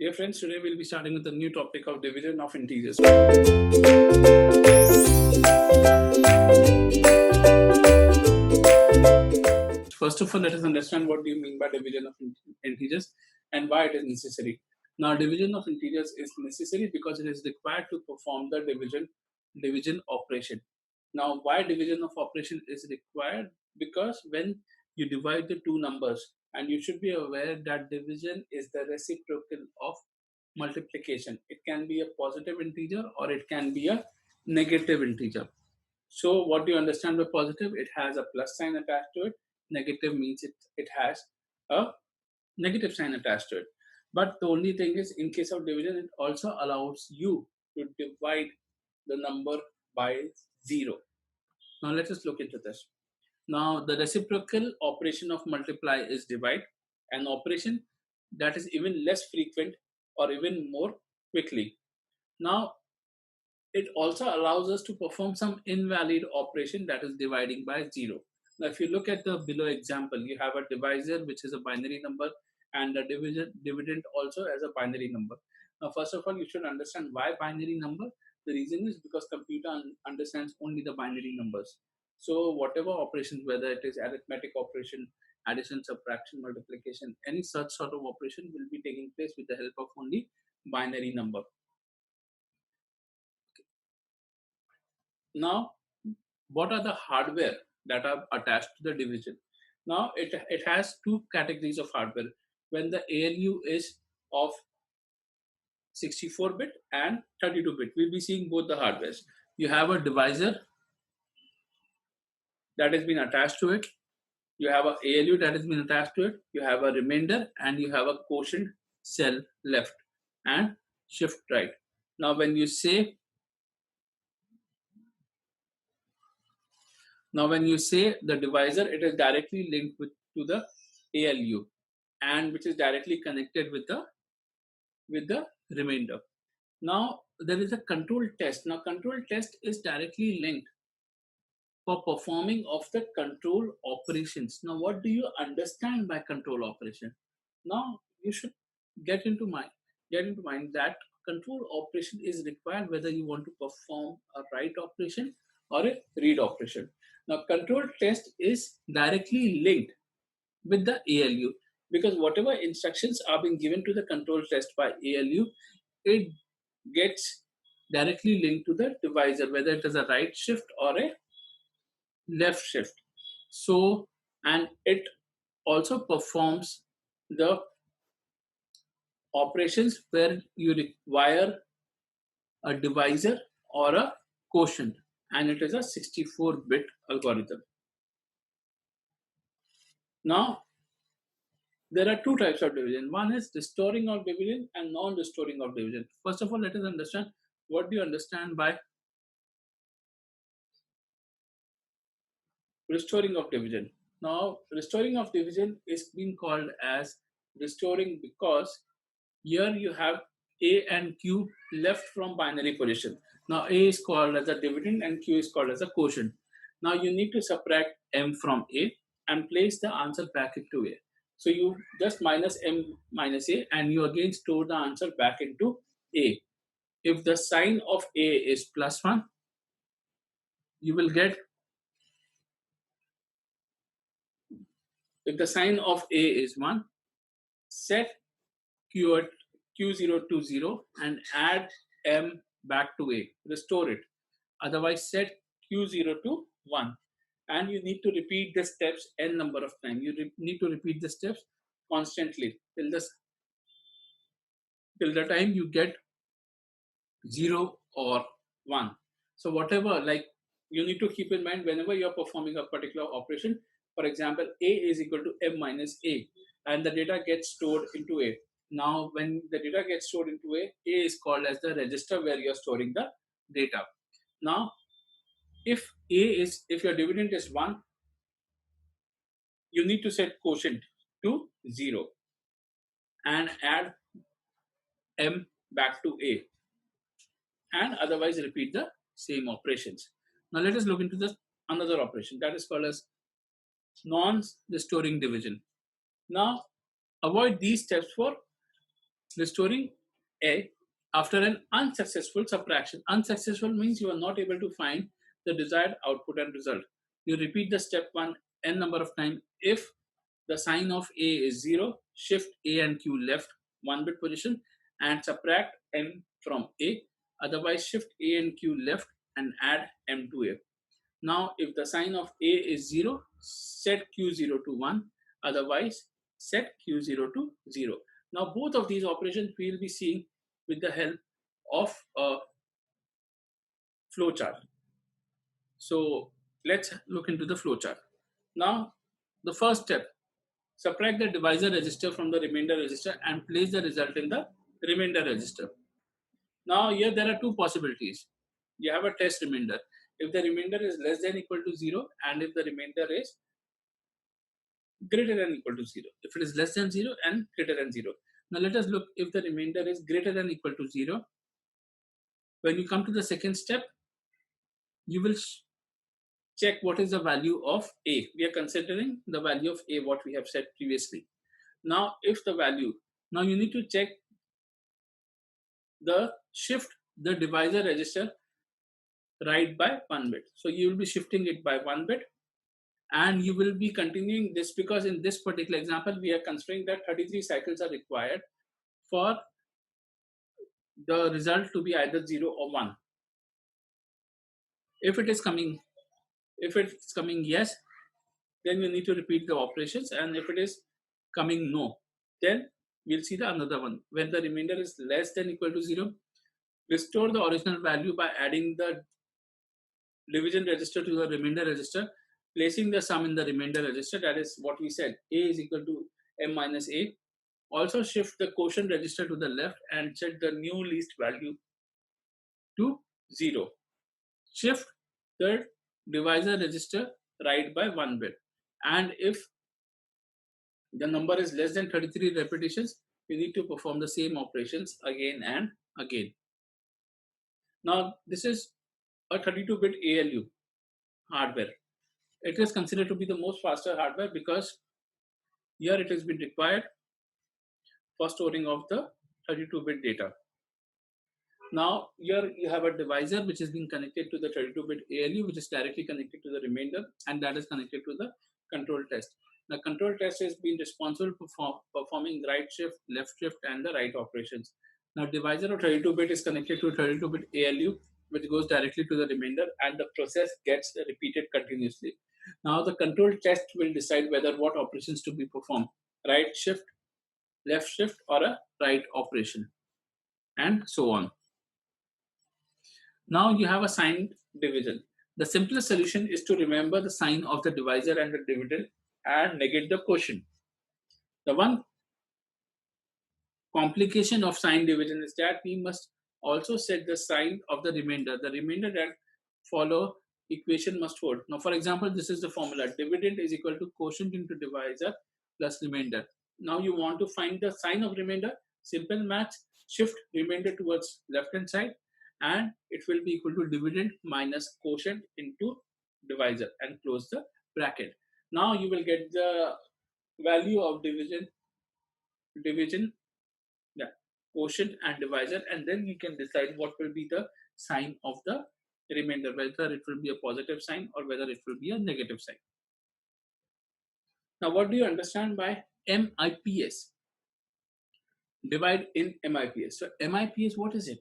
Dear friends, today we'll be starting with a new topic of division of integers. First of all, let us understand what do you mean by division of integers and why it is necessary. Now, division of integers is necessary because it is required to perform the division operation. Now, why division of operation is required? Because when you divide the two numbers, and you should be aware that division is the reciprocal of multiplication. It can be a positive integer or it can be a negative integer. So what do you understand by positive? It has a plus sign attached to it. Negative means it has a negative sign attached to it. But the only thing is, in case of division, it also allows you to divide the number by 0. Now let us look into this. Now the reciprocal operation of multiply is divide, an operation that is even less frequent or even more quickly. Now it also allows us to perform some invalid operation, that is dividing by 0. Now if you look at the below example, you have a divisor which is a binary number and a dividend also as a binary number. Now first of all, you should understand why binary number. The reason is because computer understands only the binary numbers. So whatever operations, whether it is arithmetic operation, addition, subtraction, multiplication, any such sort of operation will be taking place with the help of only binary number. Now, what are the hardware that are attached to the division? Now, it has two categories of hardware. When the ALU is of 64-bit and 32-bit, we'll be seeing both the hardwares. You have a divisor that has been attached to it. You have a ALU that has been attached to it. You have a remainder and you have a quotient cell left and shift right. Now, when you say the divisor, it is directly linked to the ALU and which is directly connected with the remainder. Now there is a control test. Now control test is directly linked for performing of the control operations. Now what do you understand by control operation? Now you should get into mind that control operation is required whether you want to perform a write operation or a read operation. Now control test is directly linked with the ALU because whatever instructions are being given to the control test by ALU, it gets directly linked to the divisor, whether it is a right shift or a left shift. So, and it also performs the operations where you require a divisor or a quotient, and it is a 64-bit algorithm. Now, there are two types of division. One is restoring of division and non-restoring of division. First of all, let us understand what do you understand by restoring of division. Now, restoring of division is being called as restoring because here you have A and Q left from binary position. Now, A is called as a dividend and Q is called as a quotient. Now, you need to subtract M from A and place the answer back into A. So, you just minus M minus A and you again store the answer back into A. If the sign of A is +1, you will get, if the sign of A is 1, set Q at Q0 to 0 and add M back to A, restore it. Otherwise, set Q0 to 1. And you need to repeat the steps n number of times. You need to repeat the steps constantly till the time you get 0 or 1. So whatever, like, you need to keep in mind whenever you are performing a particular operation. For example, A is equal to M minus A and the data gets stored into A. Now when the data gets stored into A is called as the register where you are storing the data. Now if your dividend is 1, you need to set quotient to 0 and add M back to A, and otherwise repeat the same operations. Now let us look into another operation that is called as non-restoring division. Now avoid these steps for restoring A after an unsuccessful subtraction. Unsuccessful means you are not able to find the desired output and result. You repeat the step 1 n number of times. If the sign of A is 0, shift A and Q left 1 bit position and subtract n from A. Otherwise, shift A and Q left and add m to A. Now, if the sign of A is 0, set Q0 to 1. Otherwise, set Q0 to 0. Now, both of these operations we will be seeing with the help of a flowchart. So, let's look into the flowchart. Now, the first step, subtract the divisor register from the remainder register and place the result in the remainder register. Now, here there are two possibilities. You have a test remainder. If the remainder is less than equal to 0 and if the remainder is greater than equal to 0. If it is less than 0 and greater than 0. Now let us look if the remainder is greater than equal to 0. When you come to the second step, you will check what is the value of A. We are considering the value of A, what we have said previously. Now if the value, now you need to check the shift the divisor register right by 1 bit. So you will be shifting it by 1 bit. And you will be continuing this because in this particular example, we are considering that 33 cycles are required for the result to be either 0 or 1. If it's coming yes, then you need to repeat the operations, and if it is coming no, then we'll see the another one. When the remainder is less than equal to 0, restore the original value by adding the division register to the remainder register, placing the sum in the remainder register. That is what we said, A is equal to m minus A. Also shift the quotient register to the left and set the new least value to 0. Shift the divisor register right by 1 bit. And if the number is less than 33 repetitions, you need to perform the same operations again and again. Now, this is a 32-bit ALU hardware. It is considered to be the most faster hardware because here it has been required for storing of the 32-bit data. Now, here you have a divisor which is being connected to the 32-bit ALU, which is directly connected to the remainder, and that is connected to the control test. The control test has been responsible for performing right shift, left shift, and the right operations. Now, divisor of 32-bit is connected to 32-bit ALU, which goes directly to the remainder, and the process gets repeated continuously. Now, the control test will decide whether what operations to be performed: right shift, left shift, or a right operation, and so on. Now you have a signed division. The simplest solution is to remember the sign of the divisor and the dividend and negate the quotient. The one complication of sign division is that we must also set the sign of the remainder. The remainder that follow equation must hold. Now, for example, this is the formula: dividend is equal to quotient into divisor plus remainder. Now you want to find the sign of remainder. Simple math: shift remainder towards left hand side, and it will be equal to dividend minus quotient into divisor, and close the bracket. Now you will get the value of division, quotient and divisor, and then you can decide what will be the sign of the remainder, whether it will be a positive sign or whether it will be a negative sign. Now, what do you understand by MIPS? Divide in MIPS. So MIPS, what is it?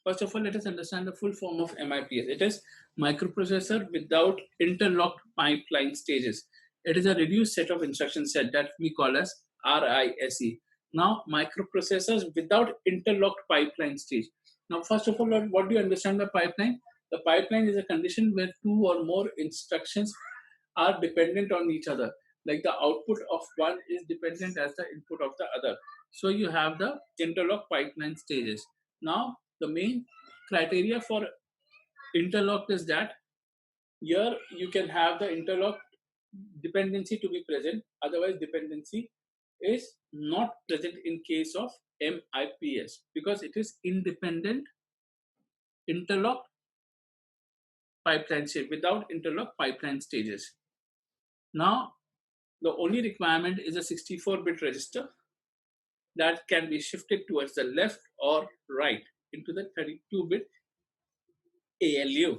First of all, let us understand the full form of MIPS. It is microprocessor without interlocked pipeline stages. It is a reduced set of instruction set that we call as RISE. Now, microprocessors without interlocked pipeline stage. Now, first of all, what do you understand by pipeline? The pipeline is a condition where two or more instructions are dependent on each other. Like the output of one is dependent as the input of the other. So you have the interlocked pipeline stages. Now, the main criteria for interlocked is that here you can have the interlocked dependency to be present. Otherwise, dependency is not present in case of MIPS because it is independent interlocked pipeline stage without interlocked pipeline stages. Now, the only requirement is a 64-bit register. that can be shifted towards the left or right into the 32-bit ALU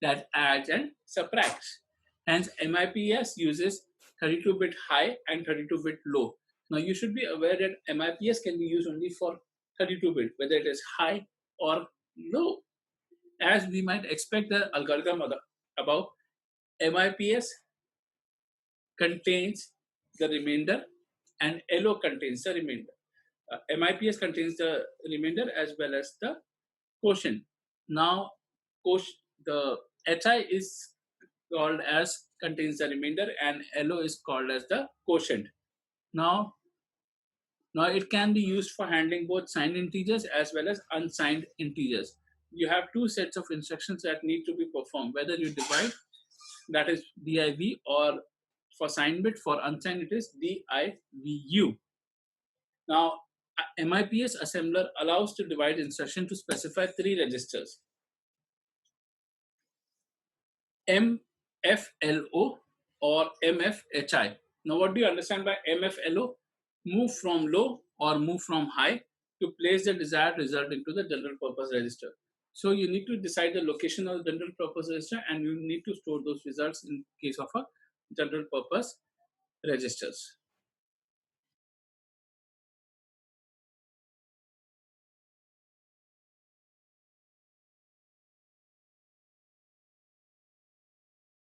that adds and subtracts. Hence, MIPS uses 32-bit high and 32-bit low. Now, you should be aware that MIPS can be used only for 32-bit, whether it is high or low. As we might expect, the algorithm above, MIPS contains the remainder and LO contains the remainder. MIPS contains the remainder as well as the quotient. Now, the HI is called as contains the remainder and LO is called as the quotient. Now it can be used for handling both signed integers as well as unsigned integers. You have two sets of instructions that need to be performed, whether you divide, that is div, or for signed bit, for unsigned it is divu. Now, MIPS assembler allows to divide instruction to specify three registers: MFLO or MFHI. Now, what do you understand by MFLO? Move from low or move from high to place the desired result into the general purpose register. So you need to decide the location of the general purpose register, and you need to store those results in case of a general purpose registers.